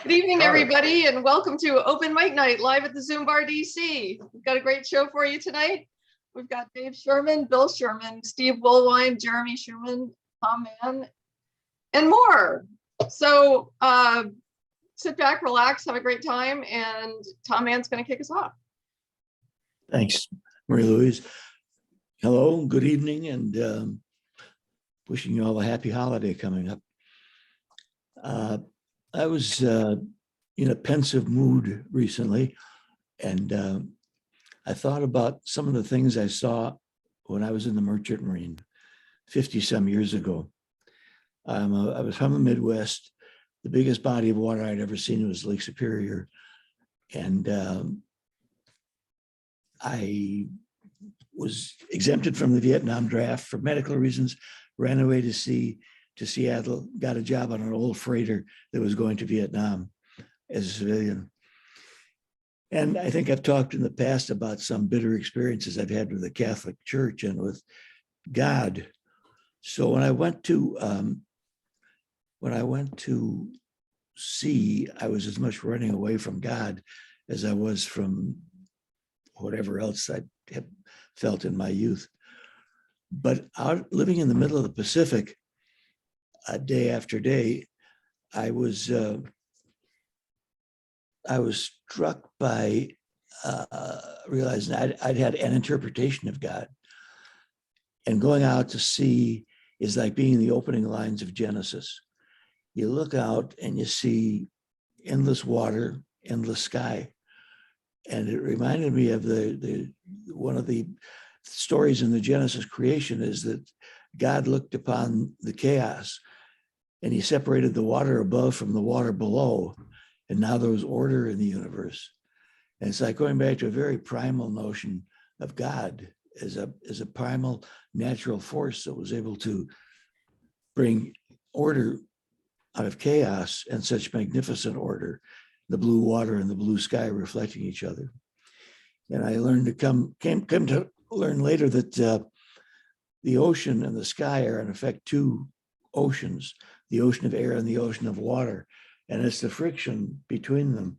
Good evening, everybody, and welcome to Open Mic Night live at the ZoomBarDC. We've got a great show for you tonight. We've got Dave Sherman, Bill Sherman, Steve Woolwine, Jeremy Schuhmann, Tom Mahon, and more. So sit back, relax, have a great time, and Tom Mahon's going to kick us off. Thanks, Marie-Louise. Hello, good evening, and wishing you all a happy holiday coming up. I was in a pensive mood recently, and I thought about some of the things I saw when I was in the Merchant Marine 50-some years ago. I was from the Midwest. The biggest body of water I'd ever seen was Lake Superior, and I was exempted from the Vietnam draft for medical reasons, ran away to Seattle, got a job on an old freighter that was going to Vietnam as a civilian. And I think I've talked in the past about some bitter experiences I've had with the Catholic Church and with God. So when I went to sea, I was as much running away from God as I was from whatever else I had felt in my youth. But out living in the middle of the Pacific, day after day, I was struck by realizing I'd had an interpretation of God. And going out to sea is like being in the opening lines of Genesis. You look out and you see endless water, endless sky. And it reminded me of one of the stories in the Genesis creation is that God looked upon the chaos and he separated the water above from the water below. And now there was order in the universe. And it's like going back to a very primal notion of God as a primal natural force that was able to bring order out of chaos and such magnificent order, the blue water and the blue sky reflecting each other. And I learned came to learn later that the ocean and the sky are in effect two oceans, the ocean of air and the ocean of water. And it's the friction between them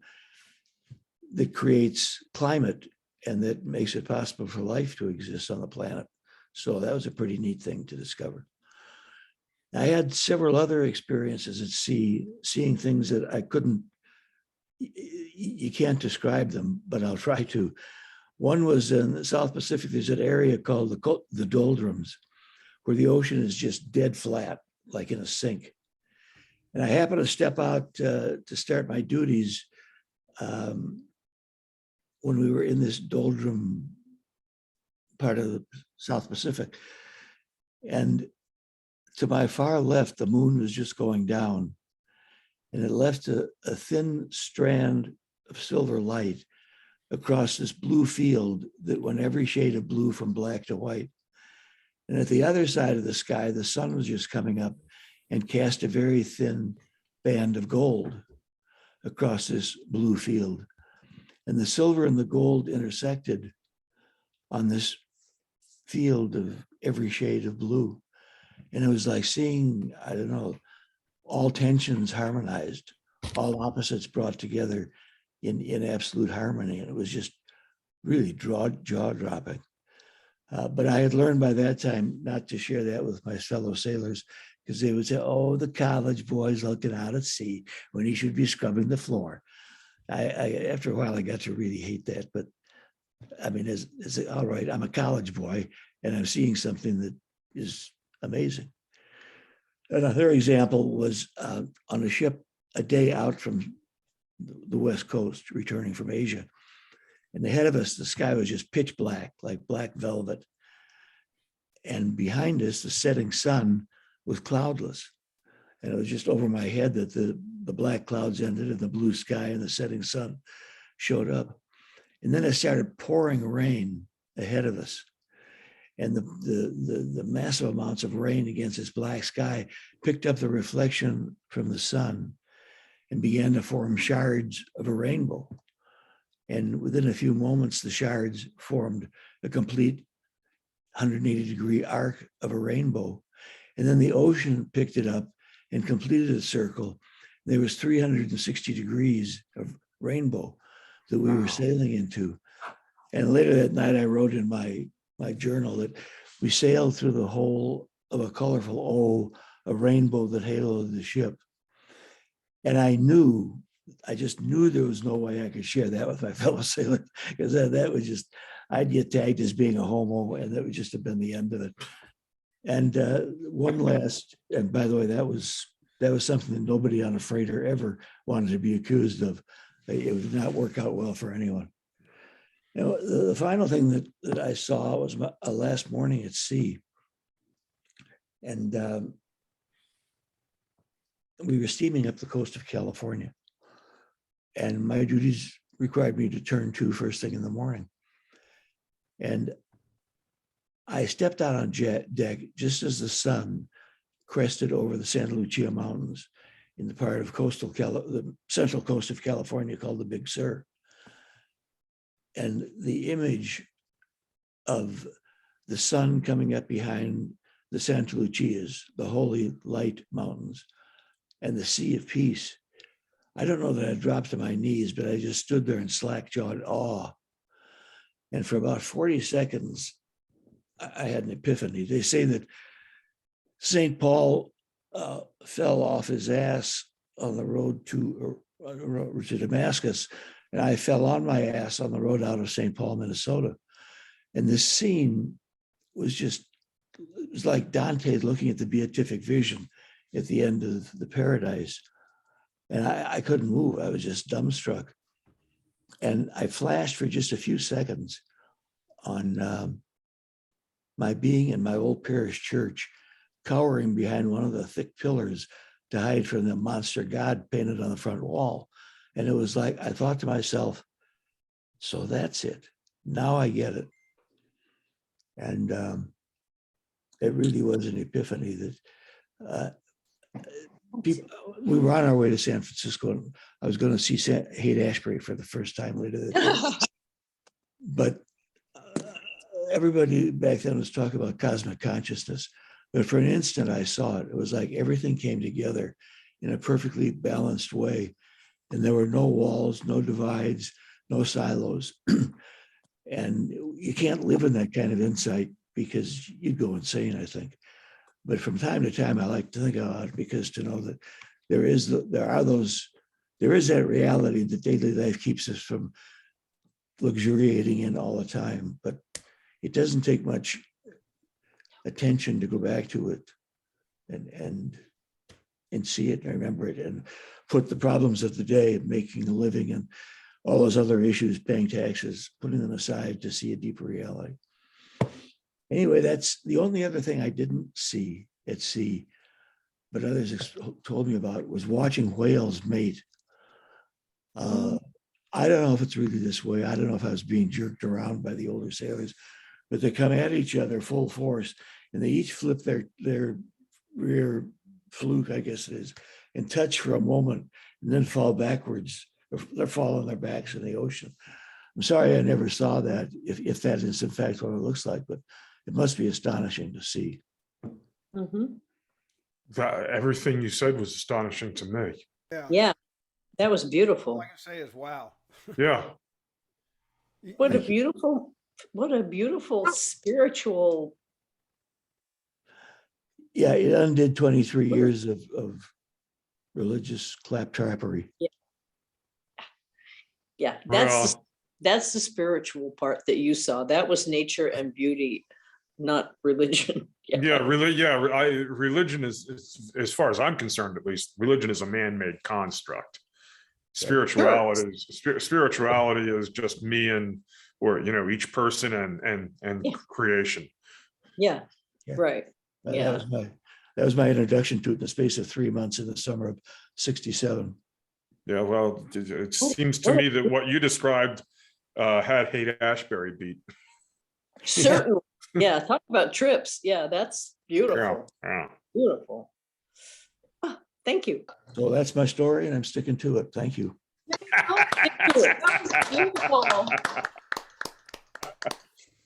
that creates climate and that makes it possible for life to exist on the planet. So that was a pretty neat thing to discover. I had several other experiences at sea, seeing things that I couldn't, you can't describe them, but I'll try to. One was in the South Pacific. There's an area called the doldrums, where the ocean is just dead flat, like in a sink. And I happened to step out to start my duties when we were in this doldrum part of the South Pacific. And to my far left, the moon was just going down, and it left a thin strand of silver light across this blue field that went every shade of blue from black to white. And at the other side of the sky, the sun was just coming up and cast a very thin band of gold across this blue field. And the silver and the gold intersected on this field of every shade of blue. And it was like seeing, I don't know, all tensions harmonized, all opposites brought together in absolute harmony. And it was just really jaw-dropping. But I had learned by that time not to share that with my fellow sailors, because they would say, oh, the college boy's looking out at sea when he should be scrubbing the floor. After a while, I got to really hate that. But I mean, all right, I'm a college boy and I'm seeing something that is amazing. Another example was on a ship a day out from the West Coast, returning from Asia. And ahead of us, the sky was just pitch black, like black velvet. And behind us, the setting sun was cloudless. And it was just over my head that the black clouds ended and the blue sky and the setting sun showed up. And then it started pouring rain ahead of us. And the massive amounts of rain against this black sky picked up the reflection from the sun and began to form shards of a rainbow. And within a few moments, the shards formed a complete 180-degree arc of a rainbow. And then the ocean picked it up and completed its circle There was 360 degrees of rainbow that we were sailing into. And later that night, I wrote in my journal that we sailed through the whole of a colorful O, a rainbow that haloed the ship. And I just knew there was no way I could share that with my fellow sailors, because that was just, I'd get tagged as being a homo, and that would just have been the end of it. And one last, and by the way, that was something that nobody on a freighter ever wanted to be accused of. It would not work out well for anyone. You know, the final thing that I saw was a last morning at sea. And we were steaming up the coast of California. And my duties required me to turn to first thing in the morning. And I stepped out on deck just as the sun crested over the Santa Lucia Mountains in the part of the central coast of California called the Big Sur. And the image of the sun coming up behind the Santa Lucias, the Holy Light Mountains, and the Sea of Peace. I don't know that I dropped to my knees, but I just stood there in slack-jawed awe. And for about 40 seconds, I had an epiphany. They say that St. Paul fell off his ass on the road to Damascus, and I fell on my ass on the road out of St. Paul, Minnesota. And this scene was it was like Dante looking at the beatific vision at the end of the paradise. And I couldn't move. I was just dumbstruck. And I flashed for just a few seconds on my being in my old parish church, cowering behind one of the thick pillars to hide from the monster God painted on the front wall. And it was like, I thought to myself, so that's it. Now I get it. And it really was an epiphany that we were on our way to San Francisco, and I was going to see Haight-Ashbury for the first time later that day. But everybody back then was talking about cosmic consciousness. But for an instant, I saw it. It was like everything came together in a perfectly balanced way. And there were no walls, no divides, no silos. And you can't live in that kind of insight because you'd go insane, I think. But from time to time, I like to think about it, because to know that there is that reality that daily life keeps us from luxuriating in all the time. But it doesn't take much attention to go back to it and see it and remember it and put the problems of the day, making a living and all those other issues, paying taxes, putting them aside to see a deeper reality. Anyway, that's the only other thing I didn't see at sea, but others told me about, was watching whales mate. I don't know if it's really this way. I don't know if I was being jerked around by the older sailors, but they come at each other full force, and they each flip their rear fluke, I guess it is, and touch for a moment, and then fall backwards. They're falling on their backs in the ocean. I'm sorry I never saw that, if that is in fact what it looks like, but it must be astonishing to see. Mm-hmm. Everything you said was astonishing to me. Yeah, that was All beautiful. I can say is wow. Yeah. What a beautiful spiritual. Yeah, it undid 23 years of religious claptrappery. Yeah, Well, that's the spiritual part that you saw. That was nature and beauty, not religion. Religion is, as far as I'm concerned, at least, religion is a man-made construct. Spirituality is just me and, or each person and creation. Yeah, Yeah. right. Yeah. That was my introduction to it in the space of 3 months in the summer of '67. Yeah, well, it seems to me that what you described had Haight-Ashbury beat. Certainly. Yeah, talk about trips. Yeah, that's beautiful. Yeah. Beautiful. Ah, thank you. So that's my story, and I'm sticking to it. Thank you. That was beautiful.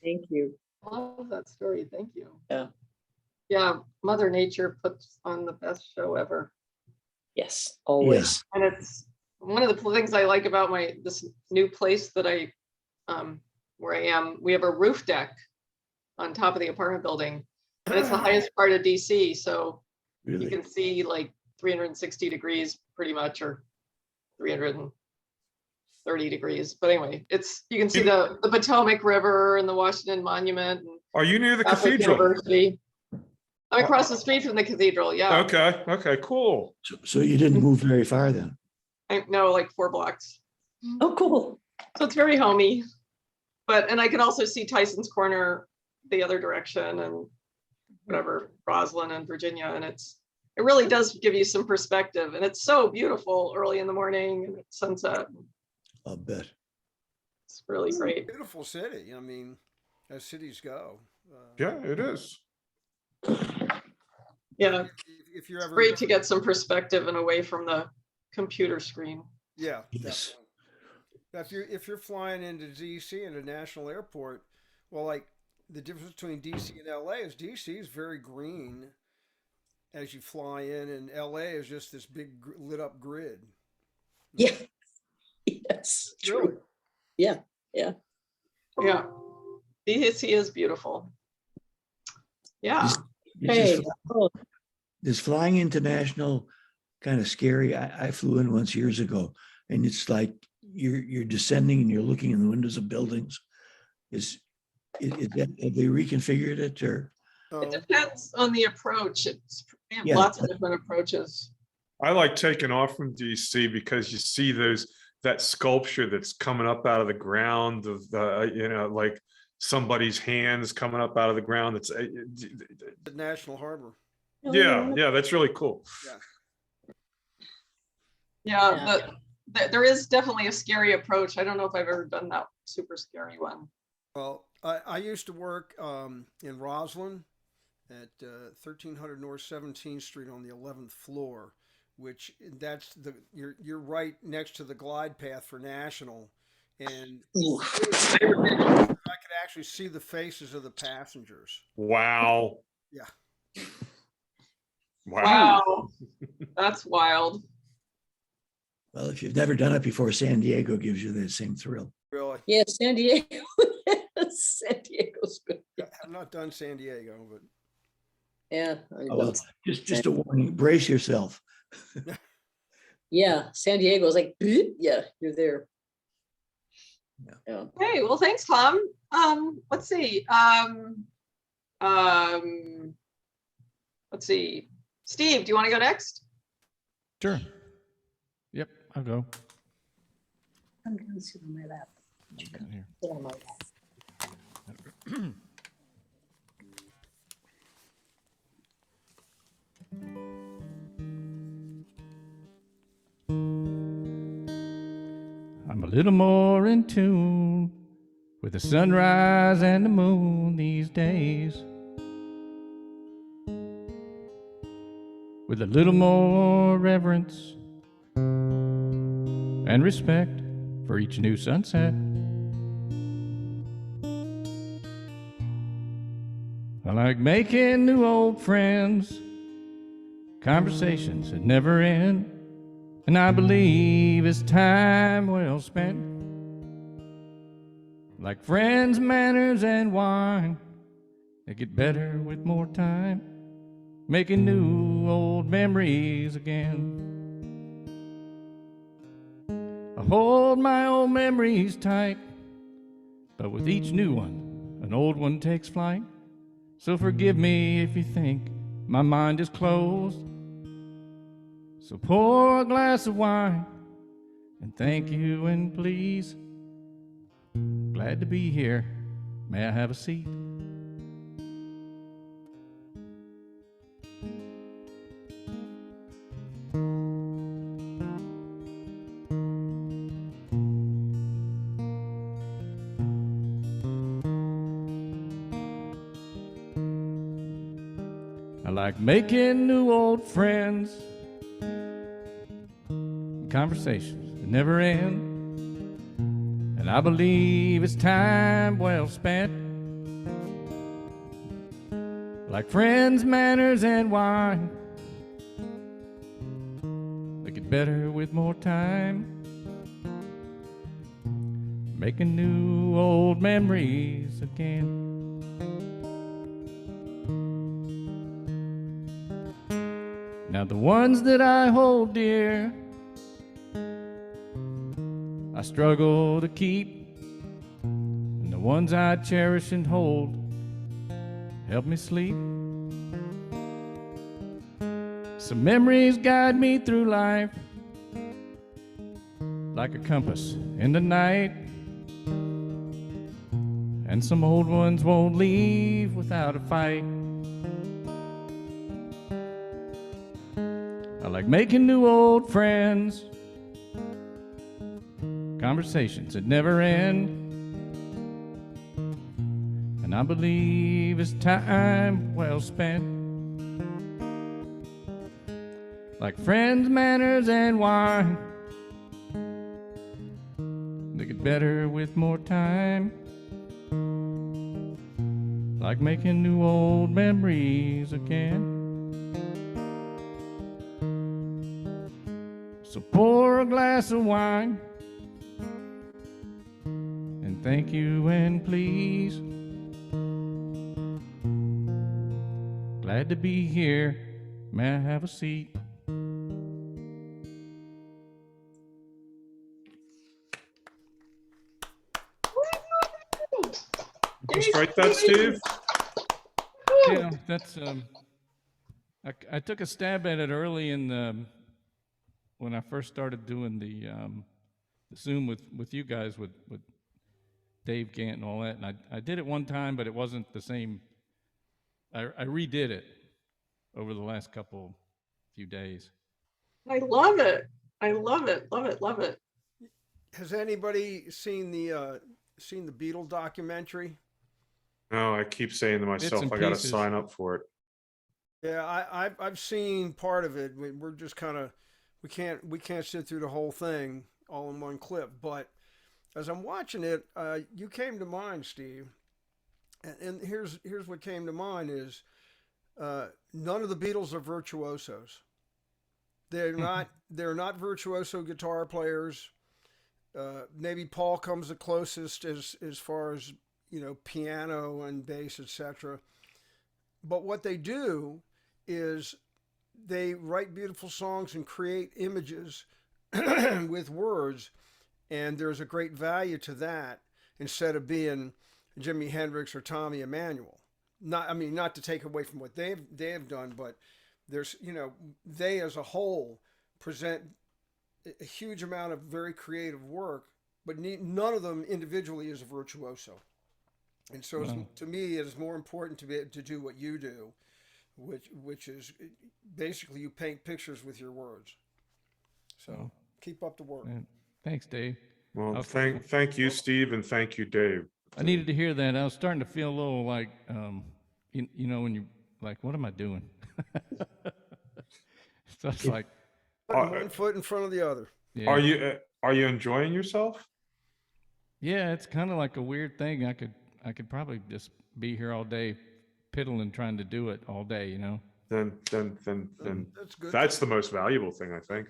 Thank you. Love that story. Thank you. Yeah. Yeah, Mother Nature puts on the best show ever. Yes, always. And it's one of the things I like about this new place that where I am. We have a roof deck on top of the apartment building, and it's the highest part of DC. So you Really? can see like 360 degrees pretty much, or 330 degrees. But anyway, you can see the Potomac River and the Washington Monument and Are you near the Catholic cathedral? University. I'm across the street from the cathedral. Yeah. Okay, cool. So you didn't move very far then? I know, like 4 blocks. Oh, cool. So it's very homey. And I can also see Tyson's Corner the other direction, and whatever, Roslyn and Virginia. And it really does give you some perspective. And it's so beautiful early in the morning and at sunset. I'll bet. It's really great. Beautiful city. I mean, as cities go. Yeah, it is. Yeah, If you're it's ever great to get some perspective and away from the computer screen. Yeah, Yes. definitely. If you're flying into DC at a national airport, well, like the difference between DC and LA is DC is very green as you fly in, and LA is just this big lit up grid. Yeah. Yes. True. Really? Yeah. Yeah. DC is beautiful. Yeah. Is Hey. Oh, flying international kind of scary? I flew in once years ago, and it's like you're descending and you're looking in the windows of buildings. Is that, have they reconfigured it, or? It depends on the approach. We have Yeah. lots of different approaches. I like taking off from DC because you see that sculpture that's coming up out of the ground of the, like somebody's hands coming up out of the ground. It's The National Harbor. yeah, that's really cool. Yeah, there is definitely a scary approach. I don't know if I've ever done that super scary one. Well, I used to work in Roslyn at 1300 North 17th Street on the 11th floor, which you're right next to the glide path for National, and I could actually see the faces of the passengers. Wow. Yeah. Wow, that's wild. Well, if you've never done it before, San Diego gives you the same thrill. Really? yeah, San Diego. San Diego's good. I've not done San Diego, but Yeah. Oh, well, just a warning, brace yourself. Yeah. San Diego's like, yeah, you're there. Yeah. Hey, well, thanks, Tom. Let's see. Let's see. Steve, do you want to go next? Sure. Yep, I'll go. I'm going to sit on my lap. Got here. Sit on my lap. I'm a little more in tune with the sunrise and the moon these days. With a little more reverence and respect for each new sunset. I like making new old friends, conversations that never end, and I believe it's time well spent. Like friends, manners, and wine, they get better with more time, making new old memories again. I hold my old memories tight, but with each new one, an old one takes flight. So forgive me if you think my mind is closed. So pour a glass of wine and thank you and please. Glad to be here. May I have a seat? I like making new old friends, conversations that never end, and I believe it's time well spent. Like friends, manners, and wine, get better with more time, making new old memories again. Now the ones that I hold dear, I struggle to keep, and the ones I cherish and hold help me sleep. Some memories guide me through life like a compass in the night, and some old ones won't leave without a fight. I like making new old friends, conversations that never end, and I believe it's time well spent. Like friends, manners, and wine, they get better with more time, like making new old memories again. So pour a glass of wine, and thank you and please. Glad to be here. May I have a seat? Just write that, Steve. Yeah, that's I took a stab at it early in the when I first started doing the Zoom with you guys with Dave Gant and all that, and I did it one time, but it wasn't the same. I redid it over the last few days. I love it. I love it. Love it. Love it. Has anybody seen the Beatles documentary? No, I keep saying to myself, and I got to pieces. sign up for it. Yeah, I've seen part of it. We're just kind of we can't sit through the whole thing all in one clip. But as I'm watching it, you came to mind, Steve, and here's what came to mind is none of the Beatles are virtuosos. They're not virtuoso guitar players. Maybe Paul comes the closest as far as piano and bass, etc. But what they do is they write beautiful songs and create images with words, and there's a great value to that instead of being Jimi Hendrix or Tommy Emmanuel. Not to take away from what they have done, but there's they as a whole present a huge amount of very creative work, but none of them individually is a virtuoso. And so to me, it is more important to do what you do, which is basically you paint pictures with your words. So keep up the work. Thanks, Dave. Well, thank you, Steve, and thank you, Dave. I needed to hear that. I was starting to feel a little like, when you like, what am I doing? So it's like, One foot in front of the other. yeah. Are you enjoying yourself? Yeah, it's kind of like a weird thing. I could probably just be here all day, piddling, trying to do it all day. Then That's good. that's the most valuable thing, I think.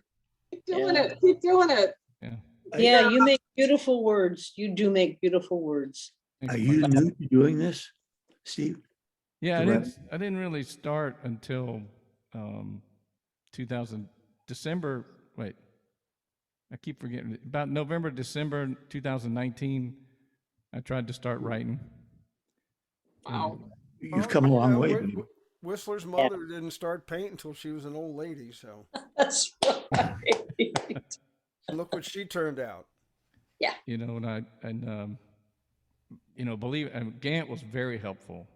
Keep doing it. Keep doing it. Yeah. Yeah, you make beautiful words. You do make beautiful words. Thanks Are so you much. new to doing this, Steve? Yeah, Correct. I didn't really start until 2000 December. Wait, I keep forgetting. About November, December 2019, I tried to start writing. Wow. You've come a long way. Whistler's mother didn't start painting until she was an old lady. So That's right. look what she turned out. Gant was very helpful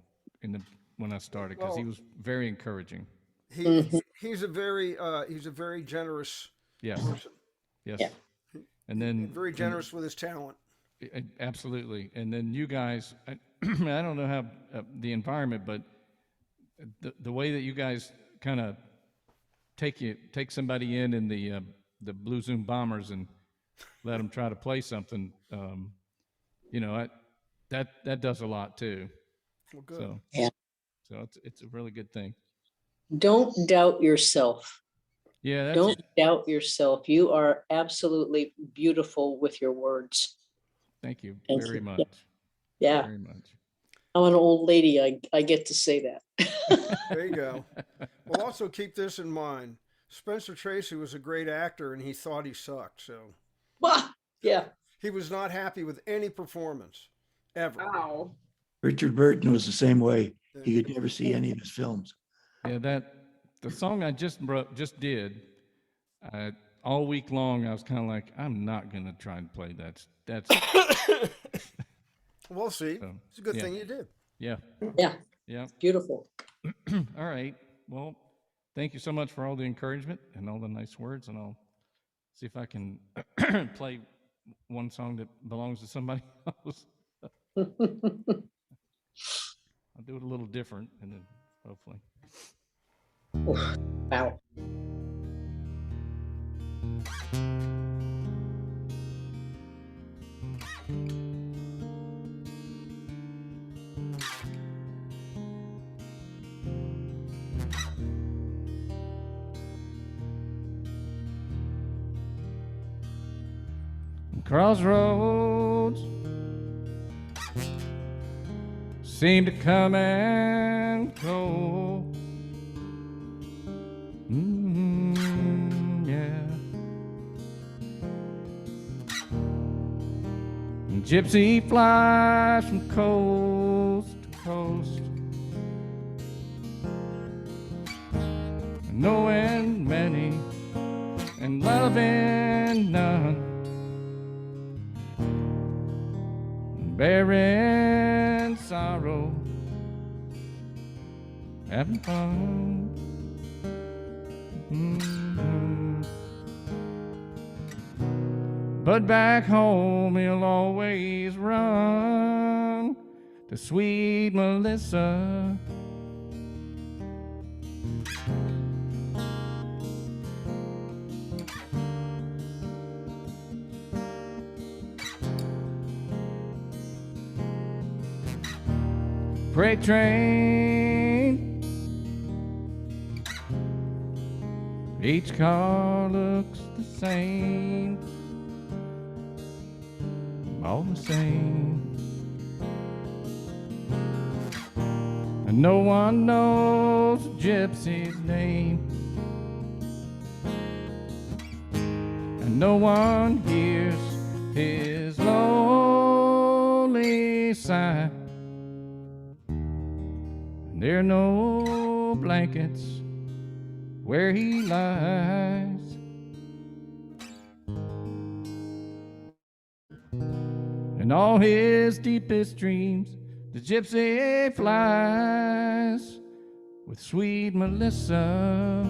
when I started because he was very encouraging. He's a very generous Yes. person. Yes. Yeah. And then Very generous with his talent. Absolutely. And then you guys, I don't know how the environment, but the way that you guys kind of take somebody in the Blue Zoom Bombers and let them try to play something, that does a lot too. Well, good. So it's a really good thing. Don't doubt yourself. Yeah, that's Don't doubt yourself. You are absolutely beautiful with your words. thank you Thank very you. much. Yeah, Very much. I'm an old lady. I get to say that. There you go. Well, also keep this in mind. Spencer Tracy was a great actor and he thought he sucked. So Wah! Yeah. he was not happy with any performance ever. Wow. Richard Burton was the same way. He could never see any of his films. Yeah, the song I just did, all week long, I was kind of like, I'm not gonna try and play that's We'll see. so, It's a good yeah. thing you did. yeah, Yeah. yeah. Beautiful. All right. Well, thank you so much for all the encouragement and all the nice words, and I'll see if I can play one song that belongs to somebody else. I'll do it a little different, and then hopefully. Wow. Crossroads seem to come and go. Yeah. And gypsy flies from coast to coast, knowing many and loving none, bearing sorrow, having fun. But back home he'll always run to sweet Melissa. Freight train, each car looks the same, all the same, and no one knows a gypsy's name, and no one hears his lonely sigh. There are no blankets where he lies, and all his deepest dreams the gypsy flies with sweet Melissa.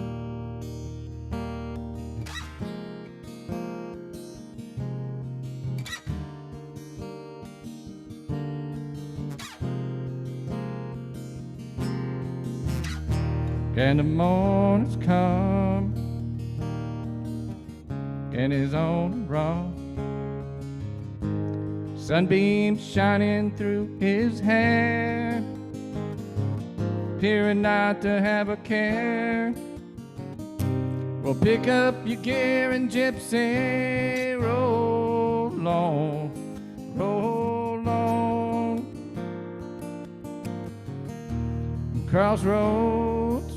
And the morning's come, and his own raw sunbeams shining through his hair, appearing not to have a care. Well, pick up your gear and gypsy, roll on, roll on. Crossroads,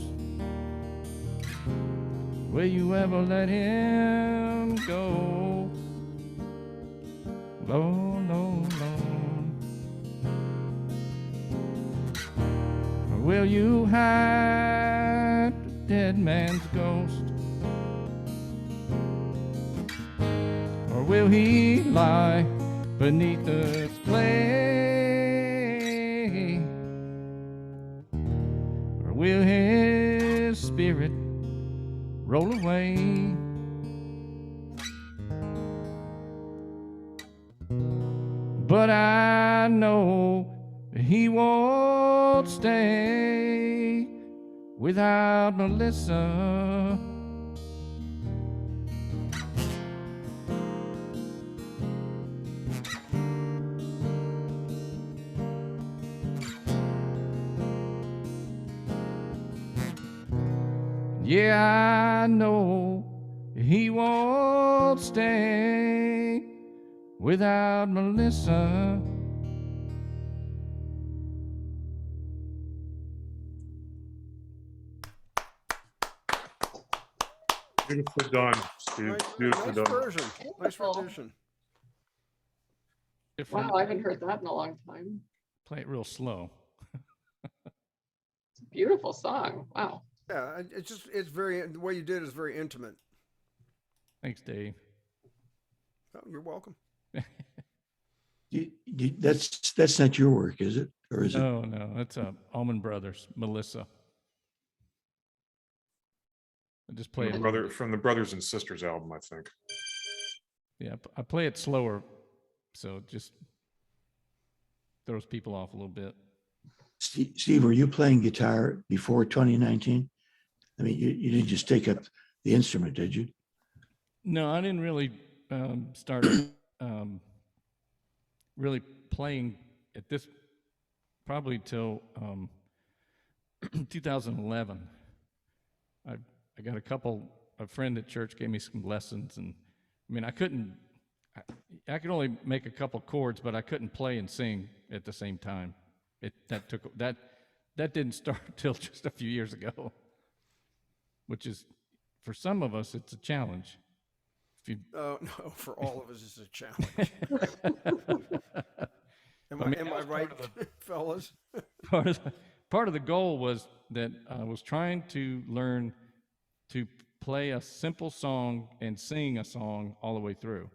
will you ever let him go? Lord, Lord, Lord. Or will you hide the dead man's ghost? Or will he lie beneath the clay? Or will his spirit roll away? But I know that he won't stay without Melissa. Yeah, I know he won't stay without Melissa. Beautifully done, Steve. Nice, Beautifully nice done. version. Nice Wonderful. rendition. Different. Wow, I haven't heard that in a long time. Play it real slow. It's a beautiful song. Wow. Yeah, it's very, the way you did is very intimate. Thanks, Dave. Oh, you're welcome. That's not your work, is it? Or is it? No, that's Allman Brothers, Melissa. I just play it. From the Brothers and Sisters album, I think. Yeah, I play it slower, so it just throws people off a little bit. Steve, were you playing guitar before 2019? I mean, you didn't just take up the instrument, did you? No, I didn't really start really playing at this probably till 2011. I got a friend at church gave me some lessons, and I mean, I could only make a couple chords, but I couldn't play and sing at the same time. That didn't start till just a few years ago, which is, for some of us, it's a challenge. No, for all of us, it's a challenge. Am I right, fellas? Part of the goal was that I was trying to learn to play a simple song and sing a song all the way through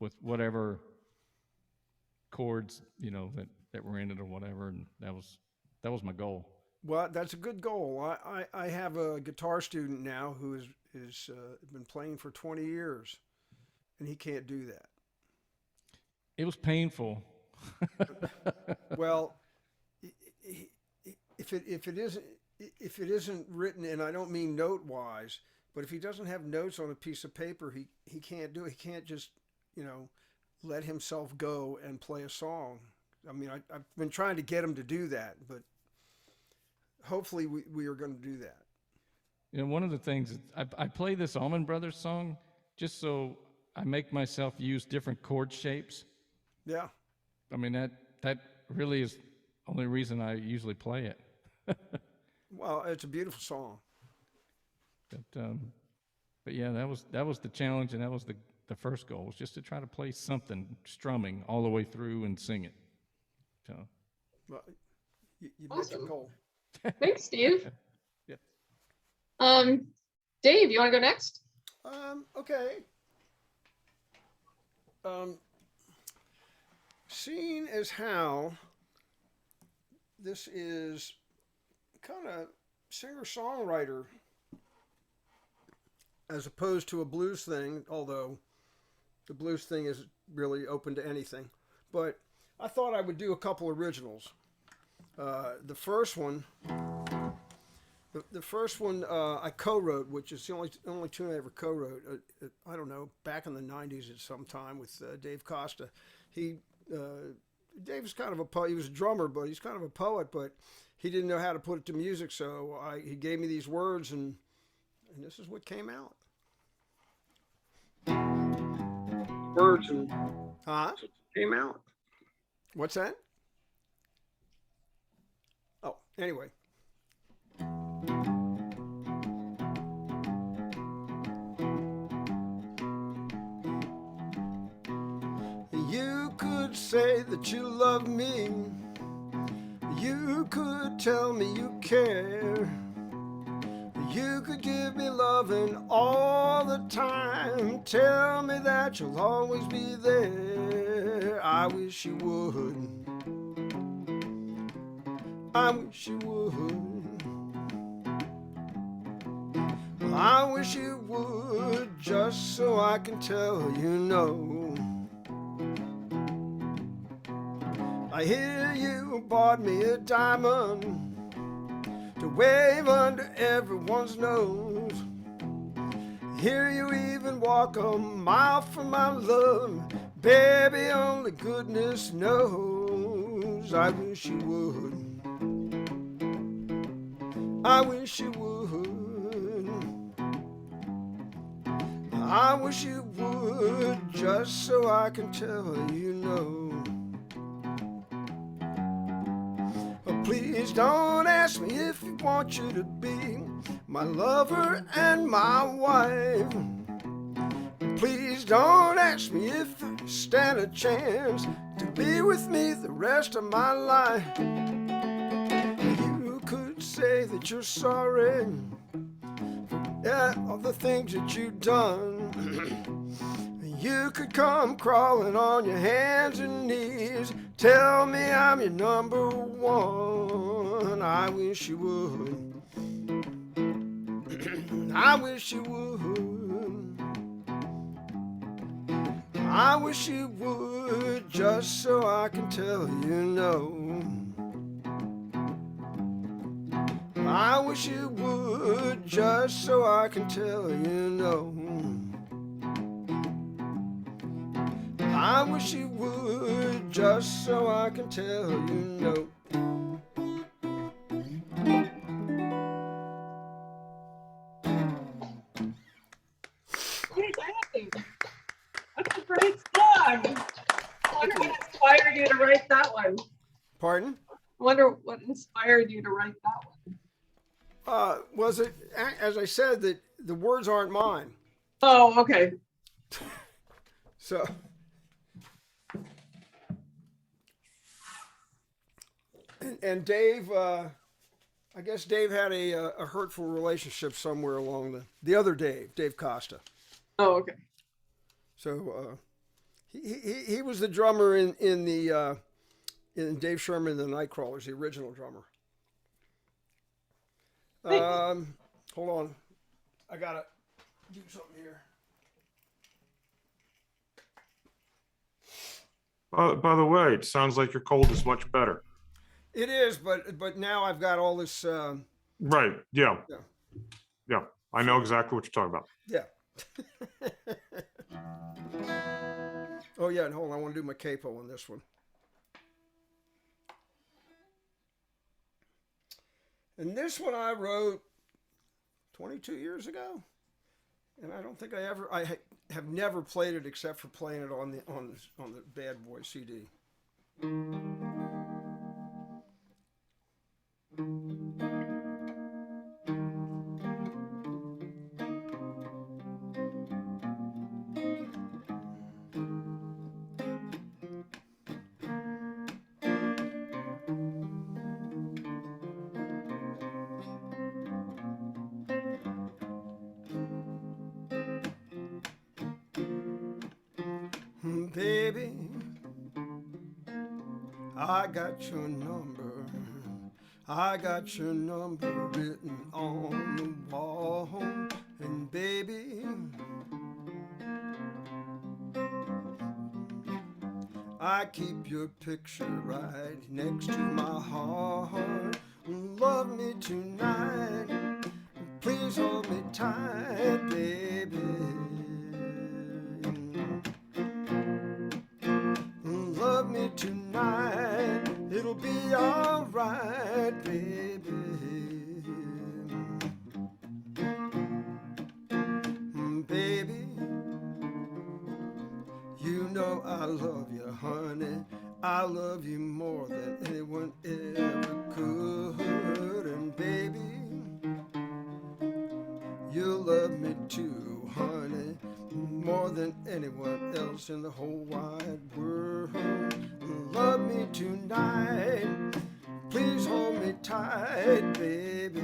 with whatever chords, that were in it or whatever. And that was my goal. Well, that's a good goal. I have a guitar student now who is been playing for 20 years, and he can't do that. It was painful. Well, if it isn't written, and I don't mean note wise, but if he doesn't have notes on a piece of paper, he can't do it. He can't just let himself go and play a song. I mean, I've been trying to get him to do that, but hopefully we are going to do that. One of the things I play this Allman Brothers song just so I make myself use different chord shapes. Yeah. I mean, that really is the only reason I usually play it. Well, it's a beautiful song. But yeah, that was the challenge, and that was the first goal, was just to try to play something strumming all the way through and sing it. So. Well, you met your Awesome. goal. Thanks, Steve. Yeah. Dave, you want to go next? Okay. Seeing as how this is kind of singer-songwriter as opposed to a blues thing, although the blues thing is really open to anything, but I thought I would do a couple originals. The first one I co-wrote, which is the only tune I ever co-wrote. I don't know, back in the 90s at some time with Dave Costa. Dave was kind of a poet. He was a drummer, but he's kind of a poet, but he didn't know how to put it to music, so he gave me these words, and this is what came out. Words and came out. What's that? Oh, anyway. You could say that you love me. You could tell me you care. You could give me loving all the time. Tell me that you'll always be there. I wish you would. I wish you would. I wish you would, just so I can tell you no. I hear you bought me a diamond to wave under everyone's nose. Hear you even walk a mile from my love. Baby, only goodness knows. I wish you would. I wish you would. I wish you would, just so I can tell you no. Please don't ask me if I want you to be my lover and my wife. Please don't ask me if I stand a chance to be with me the rest of my life. You could say that you're sorry for all the things that you've done. You could come crawling on your hands and knees, tell me I'm your number one. I wish you would. I wish you would. I wish you would, just so I can tell you no. I wish you would, just so I can tell you no. I wish you would, just so I can tell you no. That's a great song. I wonder what inspired you to write that one. Pardon? I wonder what inspired you to write that one. Was it, as I said, that the words aren't mine. Oh, okay. So, and Dave, I guess Dave had a hurtful relationship somewhere along the other Dave Costa. Oh, okay. So he was the drummer in Dave Sherman and the Nightcrawlers, the original drummer. Hold on, I gotta do something here. By the way, it sounds like your cold is much better. It is, but now I've got all this. Right. Yeah. Yeah. Yeah. I know exactly what you're talking about. Yeah. Oh yeah, and hold on, I want to do my capo on this one. And this one I wrote 22 years ago, and I don't think I have never played it except for playing it on the Bad Boy CD. Baby, I got your number. I got your number written on the wall. And baby, I keep your picture right next to my heart. Love me tonight. Please hold me tight, baby. Love me tonight, it'll be alright, baby. Baby, you know I love you, honey. I love you more than anyone ever could. And baby, you love me too, honey, more than anyone else in the whole wide world. Love me tonight, please hold me tight, baby.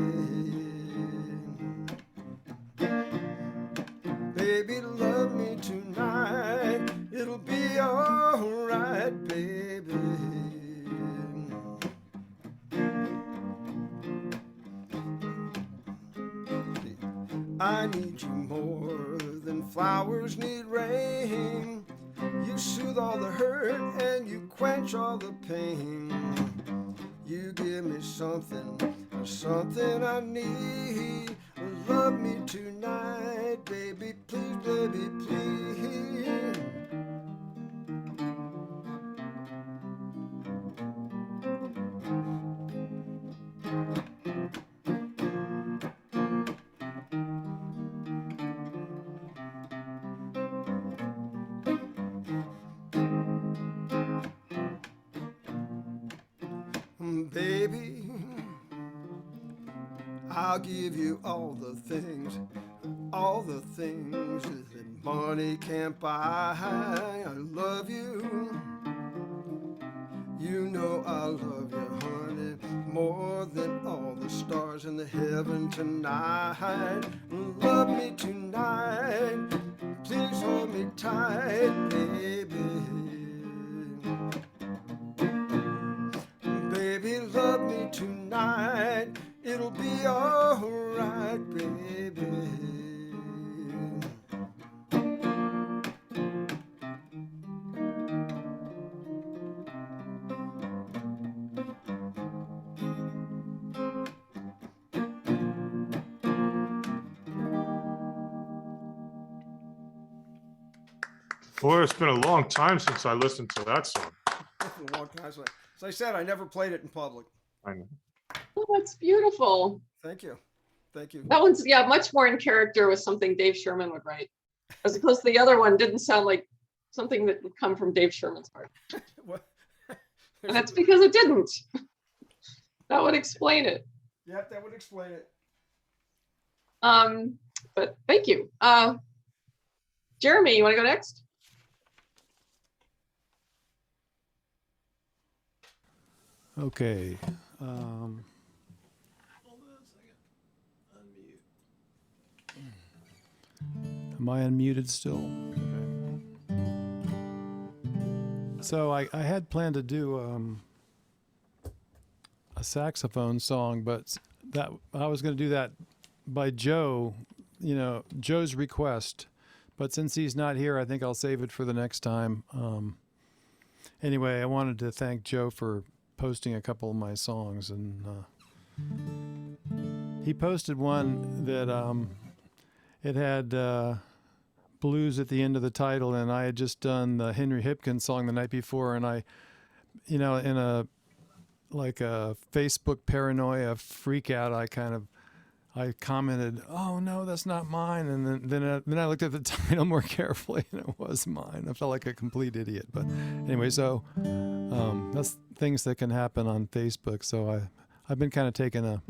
Baby, love me tonight, it'll be alright, baby. I need you more than flowers need rain. You soothe all the hurt and you quench all the pain. You give me something I need. Love me tonight, baby, please, baby, please. I'll give you all the things that money can't buy. I love you. You know I love you, honey, more than all the stars in the heaven tonight. Love me tonight, please hold me tight, baby. Baby, love me tonight, it'll be alright, baby. Boy, it's been a long time since I listened to that song. A long time. As I said, I never played it in public. I know. Oh, that's beautiful. Thank you. Thank you. That one's, yeah, much more in character with something Dave Sherman would write, as opposed to the other one didn't sound like something that would come from Dave Sherman's heart. What? And that's because it didn't. That would explain it. Yep, that would explain it. But thank you. Jeremy, you want to go next? Okay. Am I unmuted still? So I had planned to do a saxophone song, but that I was going to do that by Joe, Joe's request. But since he's not here, I think I'll save it for the next time. Anyway, I wanted to thank Joe for posting a couple of my songs, and he posted one that it had blues at the end of the title, and I had just done the Henry Hipkins song the night before, and I, in a Facebook paranoia freak out, I commented, "Oh no, that's not mine," and then I looked at the title more carefully, and it was mine. I felt like a complete idiot, but anyway, so that's things that can happen on Facebook. So I've been kind of taking a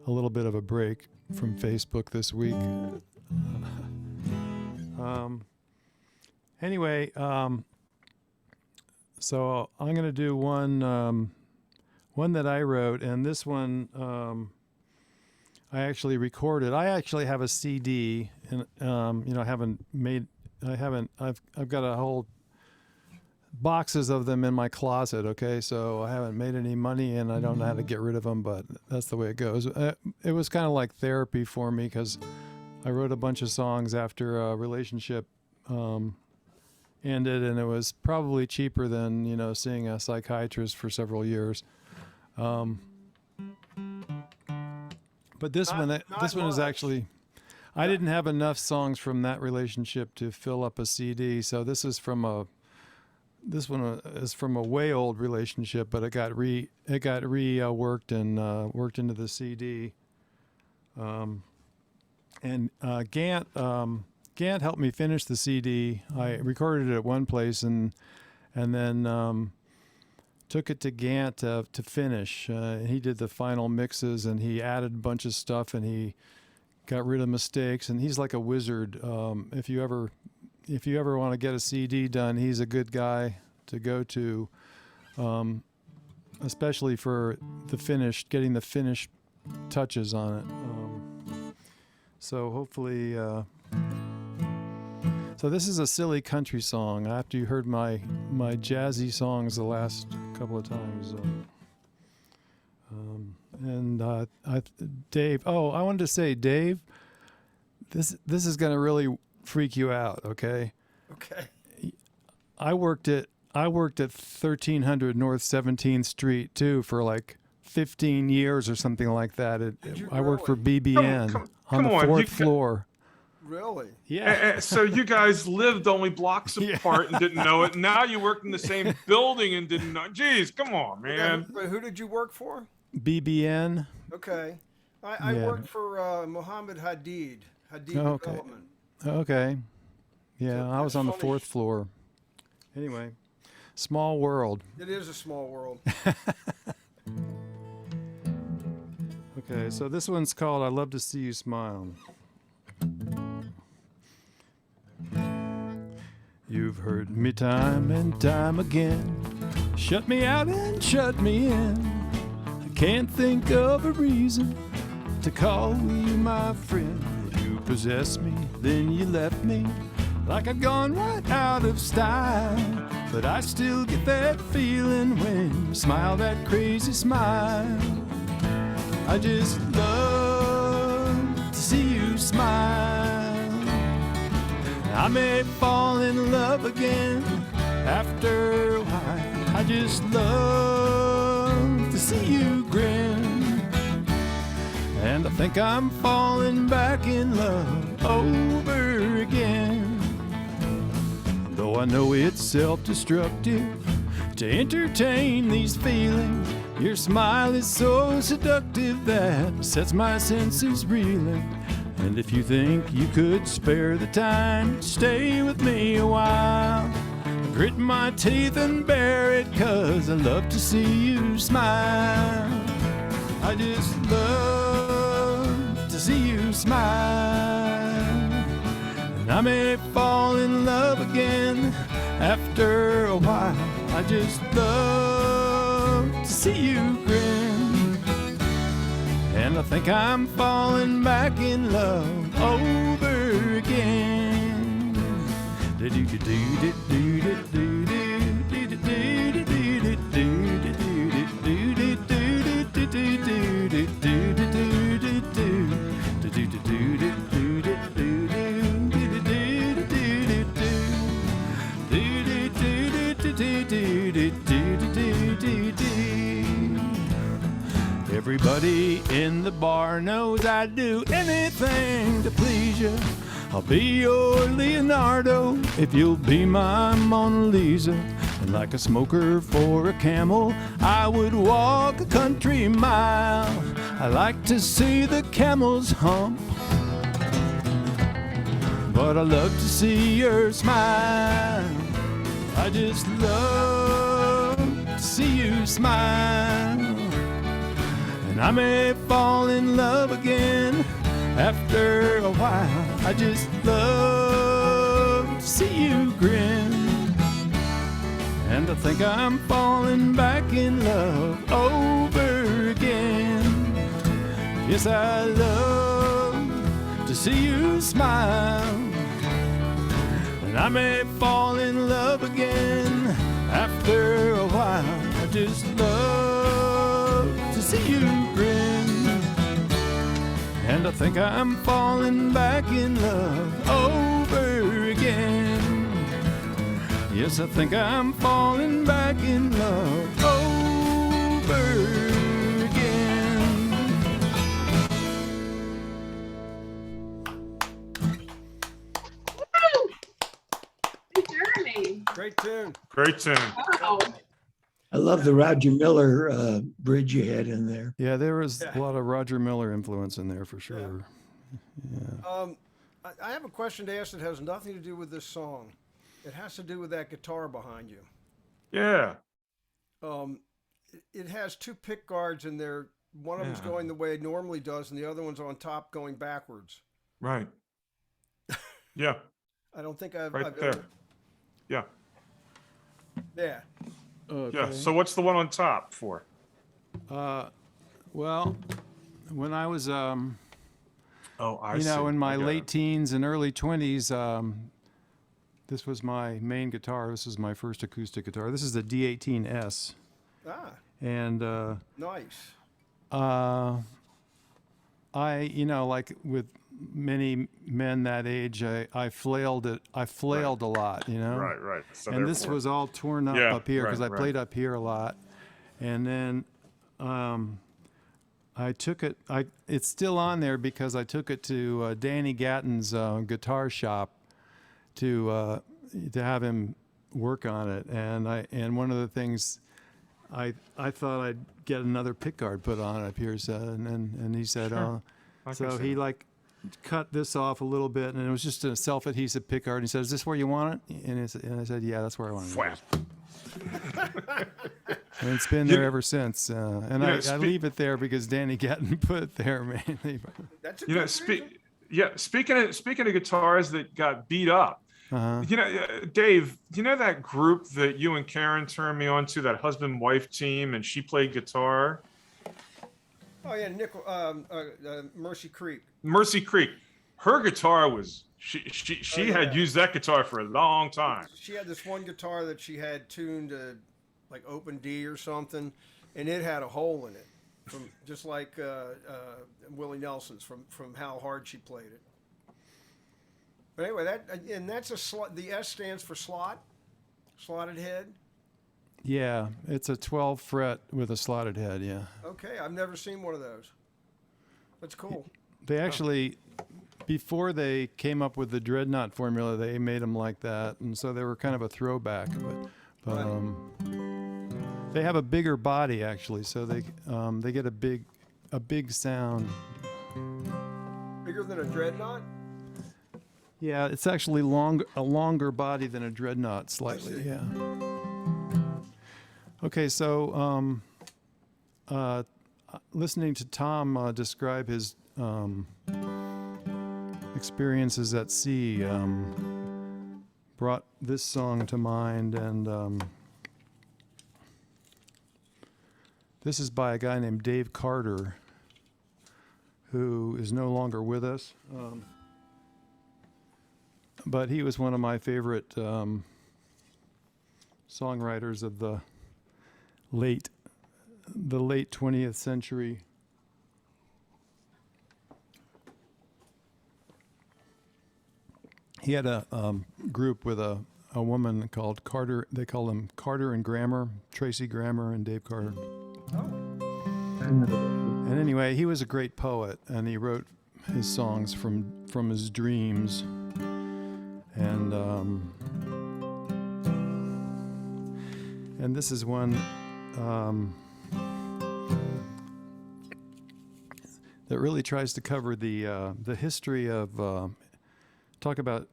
little bit of a break from Facebook this week. Anyway, so I'm going to do one that I wrote, and this one I actually recorded. I actually have a CD, and I've got a whole boxes of them in my closet. Okay, so I haven't made any money, and I don't know how to get rid of them, but that's the way it goes. It was kind of like therapy for me, because I wrote a bunch of songs after a relationship ended, and it was probably cheaper than seeing a psychiatrist for several years. But this one is actually, I didn't have enough songs from that relationship to fill up a CD, so this one is from a way old relationship, but it got reworked and worked into the CD. And Gant helped me finish the CD. I recorded it at one place and then took it to Gant to finish. He did the final mixes, and he added a bunch of stuff, and he got rid of mistakes. And he's like a wizard. If you ever want to get a CD done, he's a good guy to go to, especially for getting the finished touches on it. So hopefully, so this is a silly country song. After you heard my jazzy songs the last couple of times, Dave. Oh, I wanted to say, Dave, this is going to really freak you out. Okay. Okay. I worked at 1300 North 17th Street too for like 15 years or something like that. I worked for BBN on the fourth floor. Really? Yeah. So you guys lived only blocks apart and didn't know it. Now you worked in the same building and didn't know. Jeez, come on, man. But who did you work for? BBN. Okay. I worked for Mohammed Hadid. Hadid Okay. Development. Okay. Yeah, So I was on the funny. fourth floor. Anyway, small world. It is a small world. Okay, so this one's called I Love to See You Smile. You've heard me time and time again. Shut me out and shut me in. I can't think of a reason to call you my friend. You possess me, then you left me like I'd gone right out of style. But I still get that feeling when you smile that crazy smile. I just love to see you smile. I may fall in love again after a while. I just love to see you grin. And I think I'm falling back in love over again. Though I know it's self-destructive to entertain these feelings, your smile is so seductive that sets my senses reeling. And if you think you could spare the time, stay with me a while. Grit my teeth and bear it, 'cause I love to see you smile. I just love to see you smile. And I may fall in love again after a while. I just love to see you grin. And I think I'm falling back in love over again. Everybody in the bar knows I'd do anything to please you. I'll be your Leonardo if you'll be my Mona Lisa. And like a smoker for a camel, I would walk a country mile. I like to see the camels hump, but I love to see your smile. I just love to see you smile. And I may fall in love again after a while. I just love to see you grin. And I think I'm falling back in love over again. Yes, I love to see you smile. And I may fall in love again after a while. I just love to see you grin. And I think I'm falling back in love over again. Yes, I think I'm falling back in love over again. Hey, Jeremy. Great tune. Great tune. Wow. I love the Roger Miller bridge you had in there. Yeah, there was a lot of Roger Miller influence in there for sure. I have a question to ask that has nothing to do with this song. It has to do with that guitar behind you. Yeah. It has two pick guards in there. One of them's going the way it normally does, and the other one's on top going backwards. Right. Yeah. I don't think I've Right there. Yeah. Yeah. Okay. Yeah. So what's the one on top for? Well, when I was, Oh, I you see. know, in my I got late it. teens and early 20s, this was my main guitar. This is my first acoustic guitar. This is the D18S. Ah, And nice. I, you know, like with many men that age, I flailed it. I flailed a lot, you know. Right. So And this therefore- was all torn up Yeah, up here because right, I played up here a lot. And then I took it. It's still on there because I took it to Danny Gatton's guitar shop to have him work on it. And one of the things I thought I'd get another pickguard put on up here. So and he said, Sure. oh, I so can see he that. like cut this off a little bit, and it was just a self-adhesive pickguard. He said, "Is this where you want it?" And I said, "Yeah, that's where I want it." Whap. And it's been You- there ever since. And You know, I leave it there because Danny Gatton put it there mainly. That's a You know, good reason. speaking of guitars that got beat up, Uh-huh. you know, Dave, you know that group that you and Karen turned me on to, that husband-wife team, and she played guitar? Oh yeah, Mercy Creek. Mercy Creek. Her guitar was, she had used that guitar for a long time. She had this one guitar that she had tuned to like open D or something, and it had a hole in it, from just like Willie Nelson's from how hard she played it. But anyway, that's a slot. The S stands for slot, slotted head. Yeah, it's a 12 fret with a slotted head. Yeah. Okay, I've never seen one of those. That's cool. They actually, before they came up with the dreadnought formula, they made them like that, and so they were kind of a throwback. But Right. they have a bigger body actually, so they get a big sound. Bigger than a dreadnought. Yeah, it's actually a longer body than a dreadnought slightly. see. Yeah. Okay, so listening to Tom describe his experiences at sea brought this song to mind, and this is by a guy named Dave Carter, who is no longer with us. But he was one of my favorite songwriters of the late 20th century. He had a group with a woman called Carter. They call them Carter and Grammer, Tracy Grammer and Dave Carter. And anyway, he was a great poet, and he wrote his songs from his dreams. And this is one that really tries to cover the history of talk about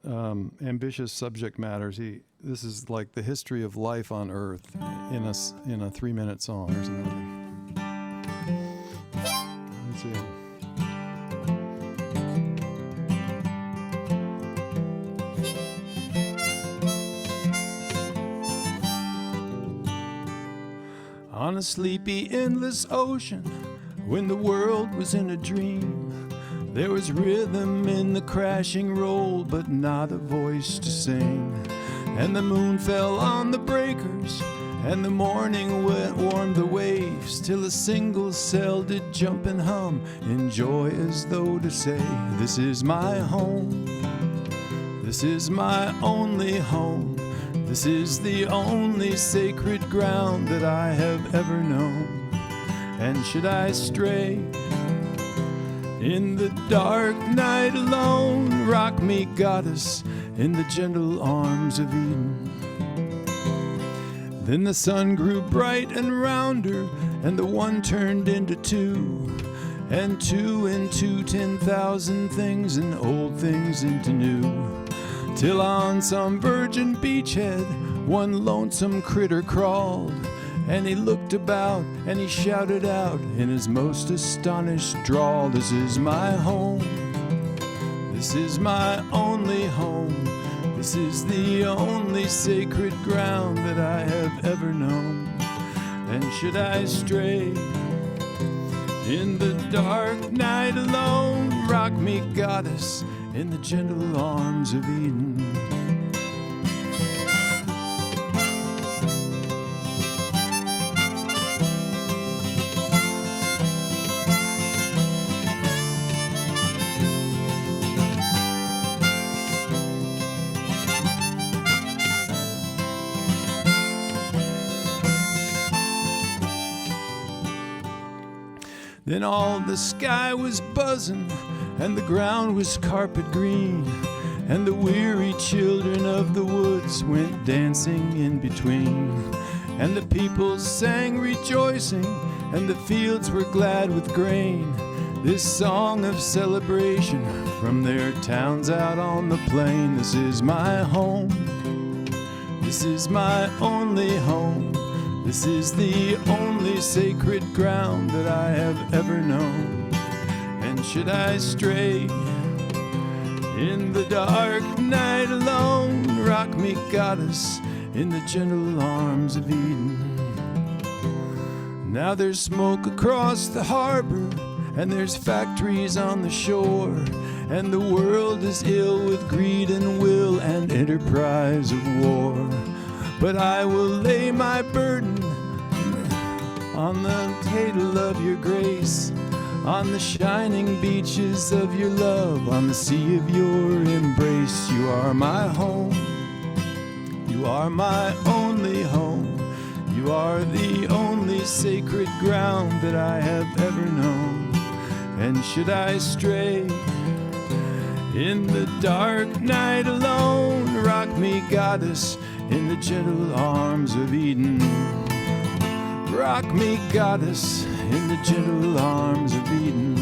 ambitious subject matters. This is like the history of life on Earth in a 3-minute song or something. Let's see. On a sleepy, endless ocean, when the world was in a dream, there was rhythm in the crashing roll, but not a voice to sing. And the moon fell on the breakers, and the morning warmed the waves, till a single cell did jump and hum in joy, as though to say, this is my home, this is my only home. This is the only sacred ground that I have ever known. And should I stray in the dark night alone, rock me, goddess, in the gentle arms of Eden. Then the sun grew bright and rounder, and the one turned into two, and two into 10,000 things, and old things into new. Till on some virgin beachhead, one lonesome critter crawled, and he looked about, and he shouted out in his most astonished drawl, this is my home, this is my only home, this is the only sacred ground that I have ever known. And should I stray in the dark night alone, rock me, goddess, in the gentle arms of Eden. Then all the sky was buzzing, and the ground was carpet green, and the weary children of the woods went dancing in between. And the people sang rejoicing, and the fields were glad with grain, this song of celebration from their towns out on the plain. This is my home, This is my only home. This is the only sacred ground that I have ever known. And should I stray in the dark night alone, rock me, goddess, in the gentle arms of Eden. Now there's smoke across the harbor, and there's factories on the shore, and the world is ill with greed and will and enterprise of war. But I will lay my burden on the table of your grace, on the shining beaches of your love, on the sea of your embrace. You are my home. You are my only home. You are the only sacred ground that I have ever known. And should I stray in the dark night alone, rock me, goddess, in the gentle arms of Eden. Rock me, goddess, in the gentle arms of Eden.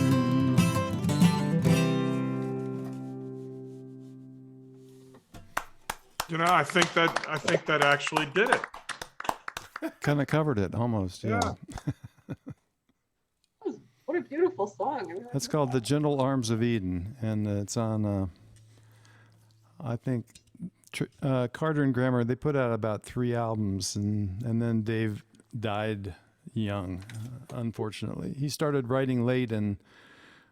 You know, I think that actually did it. Kind of covered it almost, yeah. What a beautiful song. I really That's love called that. The Gentle Arms of Eden, and it's on, I think, Carter and Grammer. They put out about 3 albums, and then Dave died young, unfortunately. He started writing late and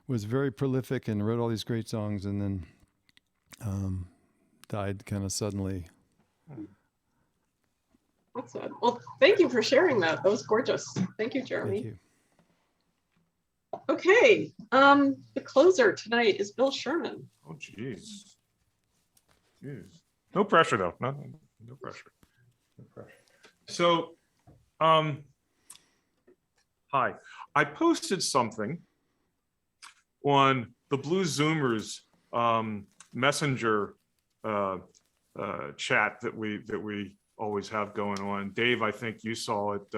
was very prolific and wrote all these great songs, and then died kind of suddenly. That's sad. Well, thank you for sharing that. That was gorgeous. Thank you, Jeremy. Thank you. Okay, the closer tonight is Bill Sherman. Oh, geez. No pressure, though. No pressure. No pressure. So, hi. I posted something on the Blue Zoomers messenger chat that we always have going on. Dave, I think you saw it.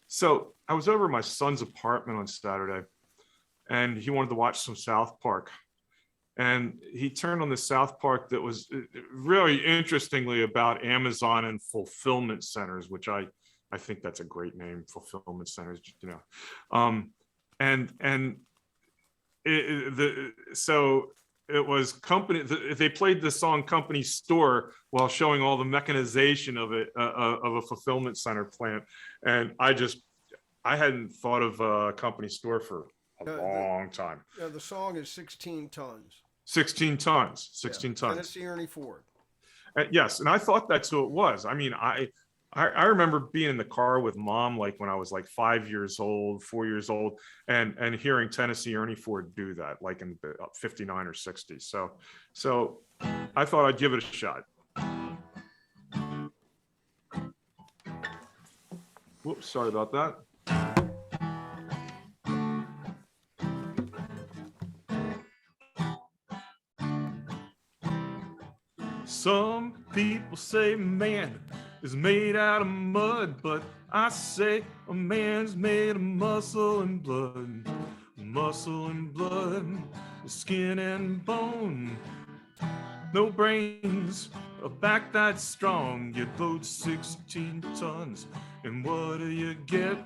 So I was over at my son's apartment on Saturday, and he wanted to watch some South Park. And he turned on the South Park that was really interestingly about Amazon and fulfillment centers, which I think that's a great name, fulfillment centers, you know. So it was company, they played the song Company Store while showing all the mechanization of it, of a fulfillment center plant. And I hadn't thought of a Company Store for a long time. Yeah, the song is 16 tons. 16 tons, 16 tons. Tennessee Ernie Ford. Yes, and I thought that's who it was. I mean, I remember being in the car with Mom, like when I was like 5 years old, 4 years old, and hearing Tennessee Ernie Ford do that, like in 59 or 60. So I thought I'd give it a shot. Whoops, sorry about that. Some people say man is made out of mud, but I say a man's made of muscle and blood, skin and bone. No brains, a back that's strong. You load 16 tons, and what do you get?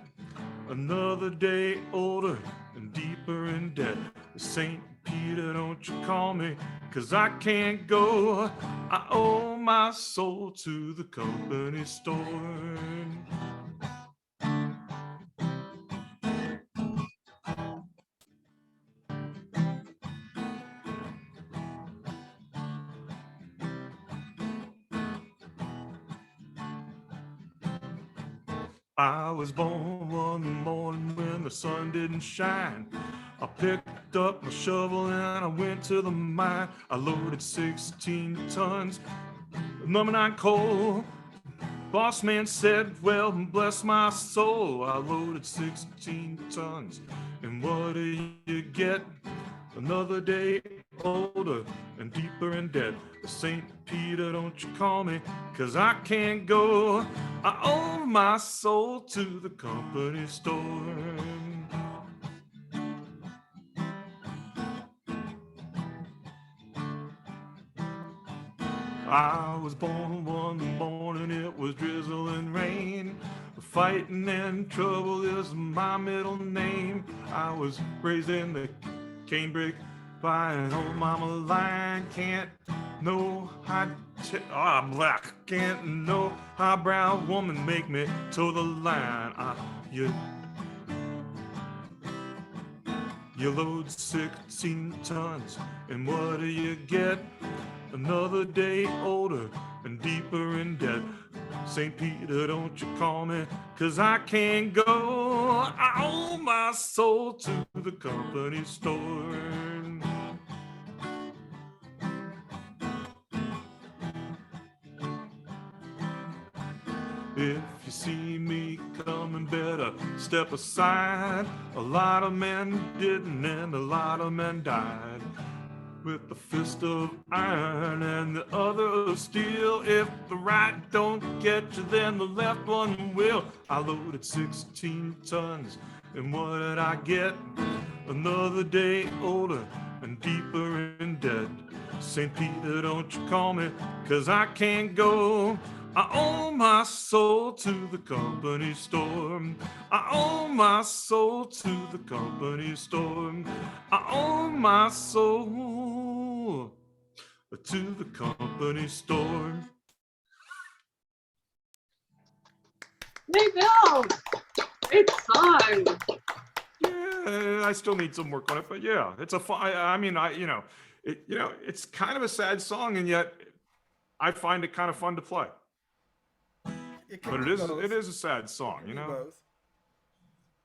Another day older and deeper in debt. St. Peter, don't you call me, 'cause I can't go. I owe my soul to the company store. I was born one morning when the sun didn't shine. I picked up my shovel and I went to the mine. I loaded 16 tons, number 9 coal. Boss man said, well, bless my soul. I loaded 16 tons, and what do you get? Another day older and deeper in debt. St. Peter, don't you call me, 'cause I can't go. I owe my soul to the company store. I was born one morning, it was drizzling rain. Fighting and trouble is my middle name. I was raised in the canebrake by an old mama lion. Can't no I'm black. Can't no highbrow woman make me toe the line. You load 16 tons, and what do you get? Another day older and deeper in debt. St. Peter, don't you call me, 'cause I can't go. I owe my soul to the company store. If you see me coming, better step aside. A lot of men didn't, and a lot of men died. With the fist of iron and the other of steel. If the right don't get you, then the left one will. I loaded 16 tons, and what did I get? Another day older and deeper in debt. St. Peter, don't you call me, 'cause I can't go. I owe my soul to the company store. I owe my soul to the company store. I owe my soul to the company store. Hey, Bill. Great song. Yeah, I still need some work on it, but yeah, it's a fun. I mean, it's kind of a sad song, and yet I find it kind of fun to play. But it is a sad song, you know. Both.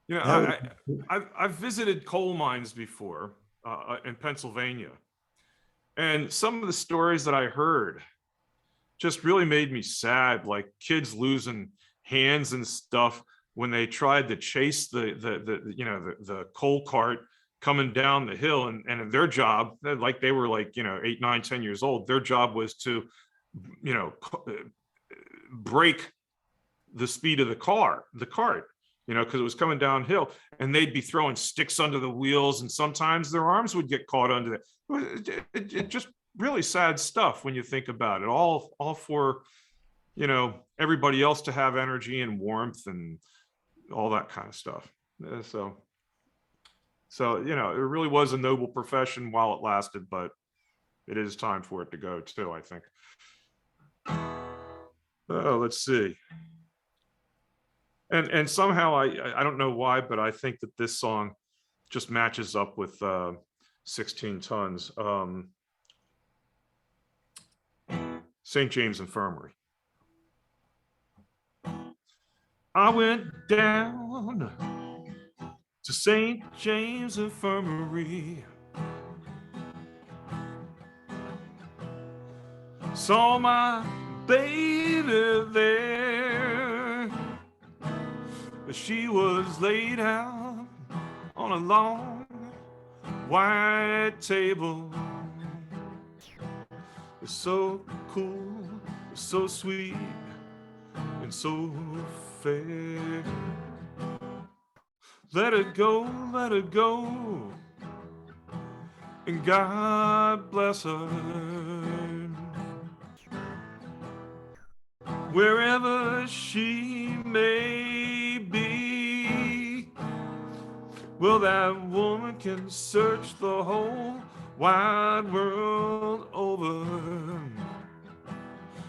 You know, I've visited coal mines before in Pennsylvania, and some of the stories that I heard just really made me sad, like kids losing hands and stuff when they tried to chase the coal cart coming down the hill, and their job, like they were like 8, 9, 10 years old, their job was to break the speed of the cart, because it was coming downhill, and they'd be throwing sticks under the wheels, and sometimes their arms would get caught under it. Just really sad stuff when you think about it. All for everybody else to have energy and warmth and all that kind of stuff. So it really was a noble profession while it lasted, but it is time for it to go too, I think. Oh, let's see. And somehow I don't know why, but I think that this song just matches up with 16 tons. St. James Infirmary. I went down to St. James Infirmary. Saw my baby there. She was laid out on a long white table. So cool, so sweet, and so fair. Let her go, and God bless her. Wherever she may be, well, that woman can search the whole wide world over.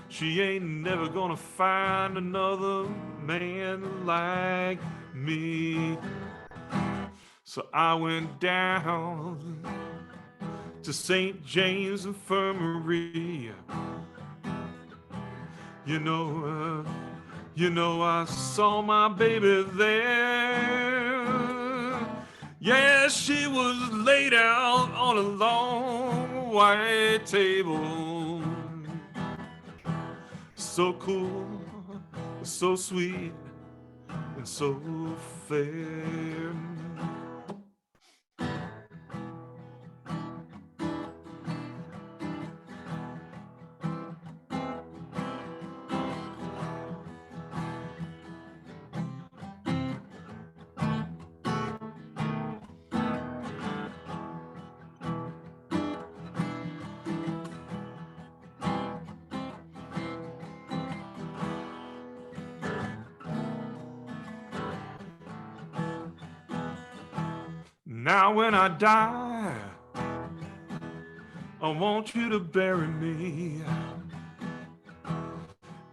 She ain't never gonna find another man like me. So I went down to St. James Infirmary. I saw my baby there. Yeah, she was laid out on a long white table. So cool, so sweet, and so fair. Now when I die, I want you to bury me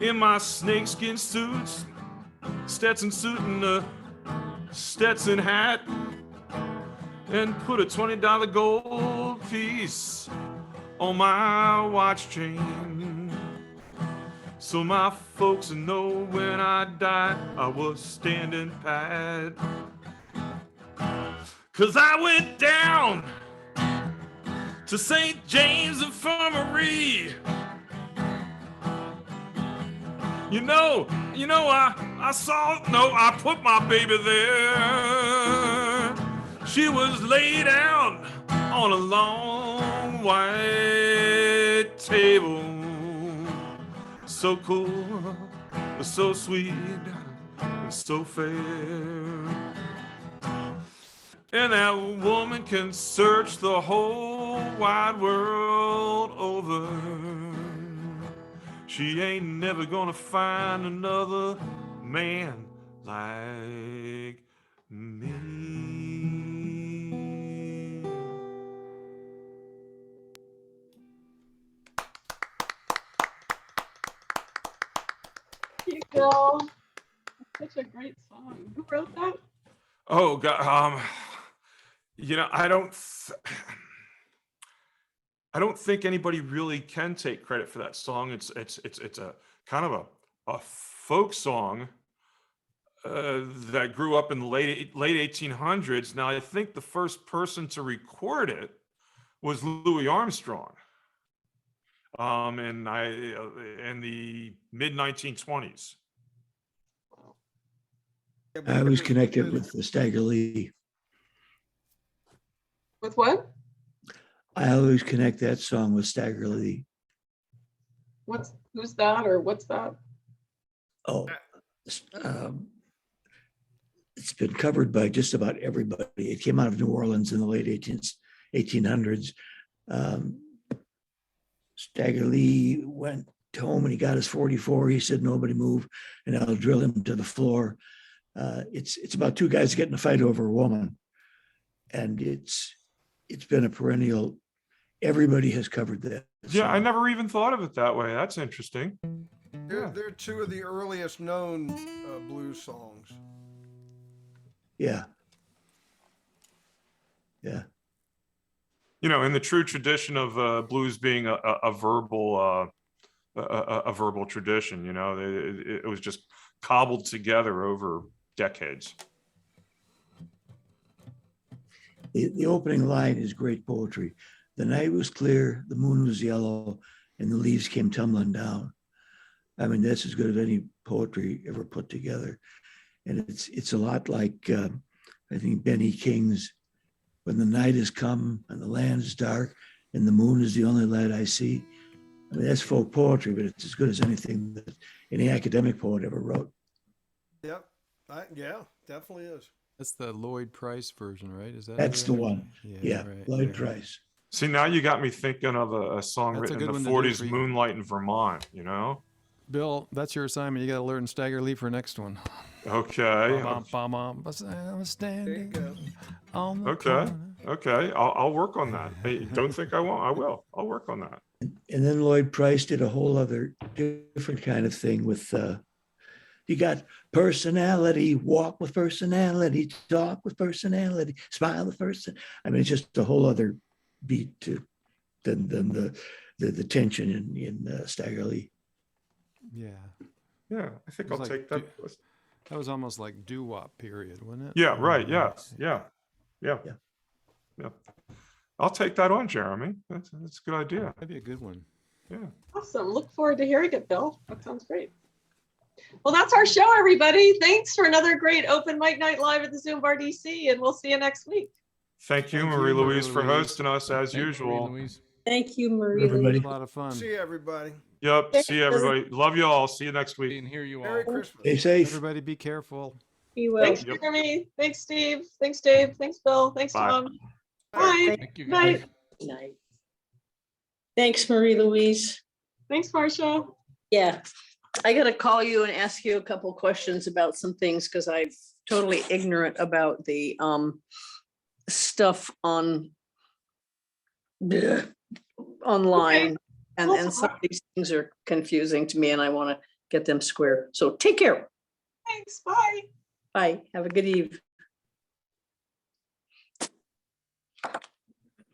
in my snakeskin suits, Stetson suit and a Stetson hat, and put a $20 gold piece on my watch chain, so my folks know when I died I was standing pat. 'Cause I went down to St. James Infirmary. I put my baby there. She was laid out on a long white table. So cool, so sweet, and so fair. And that woman can search the whole wide world over. She ain't never gonna find another man like me. Thank you, Bill. Such a great song. Who wrote that? Oh God, I don't think anybody really can take credit for that song. It's a kind of a folk song that grew up in the late 1800s. Now I think the first person to record it was Louis Armstrong, in the mid 1920s. I was connected with the Stagger Lee. With what? I always connect that song with Stagger Lee. Who's that, or what's that? Oh, it's been covered by just about everybody. It came out of New Orleans in the late 1800s. Stagger Lee went home and he got his 44. He said, "Nobody move, and I'll drill him to the floor." It's about two guys getting a fight over a woman, and it's been a perennial. Everybody has covered that. Yeah, I never even thought of it that way. That's interesting. They're two of the earliest known blues songs. Yeah. Yeah. In the true tradition of blues being a verbal tradition, it was just cobbled together over decades. The opening line is great poetry. The night was clear, the moon was yellow, and the leaves came tumbling down. I mean, that's as good as any poetry ever put together. And it's a lot like, I think, Benny King's "When the night has come and the land is dark and the moon is the only light I see." I mean, that's folk poetry, but it's as good as anything that any academic poet ever wrote. Yep. Yeah, definitely is. That's the Lloyd Price version, right? Is that? That's the one. Yeah, right, Lloyd right. Price. See, now you got me thinking of a song That's a written in good the one to do 40s, for you. Moonlight in Vermont, Bill, that's your assignment. You got to learn Stagger Lee for next one. Okay. I'm standing on the Okay. corner. Okay. I'll work on that. Hey, don't think I won't. I will. I'll work on that. And then Lloyd Price did a whole other different kind of thing with, you got personality, walk with personality, talk with personality, smile with person. I mean, it's just a whole other beat than the tension in Stagger Lee. Yeah. Yeah, I think I'll like take that. That was almost like doo-wop period, wasn't it? Yeah, right. Yes. Yeah. I'll take that on, Jeremy. That's a good idea. That'd be a good one. Yeah. Awesome. Look forward to hearing it, Bill. That sounds great. Well, that's our show, everybody. Thanks for another great open mic night live at the ZoomBarDC, and we'll see you next week. Thank you, Thank you, Marie-Louise, for Marie-Louise. hosting us as Thank you, usual. Marie-Louise. Thank you, Marie. Everybody. It was a lot of fun. See everybody. Yep. See you, everybody. Love you all. See you next See week. and hear you all. Merry Christmas. Stay safe. Everybody be careful. You will. Thanks, Yep. Jeremy. Thanks, Steve. Thanks, Dave. Thanks, Bill. Thanks, Bye. Tom. Bye. Thank you, Night. guys. Night. Thanks, Marie-Louise. Thanks, Marcia. Yeah, I gotta call you and ask you a couple questions about some things because I'm totally ignorant about the stuff on online, and some of these things are confusing to me, and I want to get them square. So take care. Thanks, bye. Bye. Have a good eve.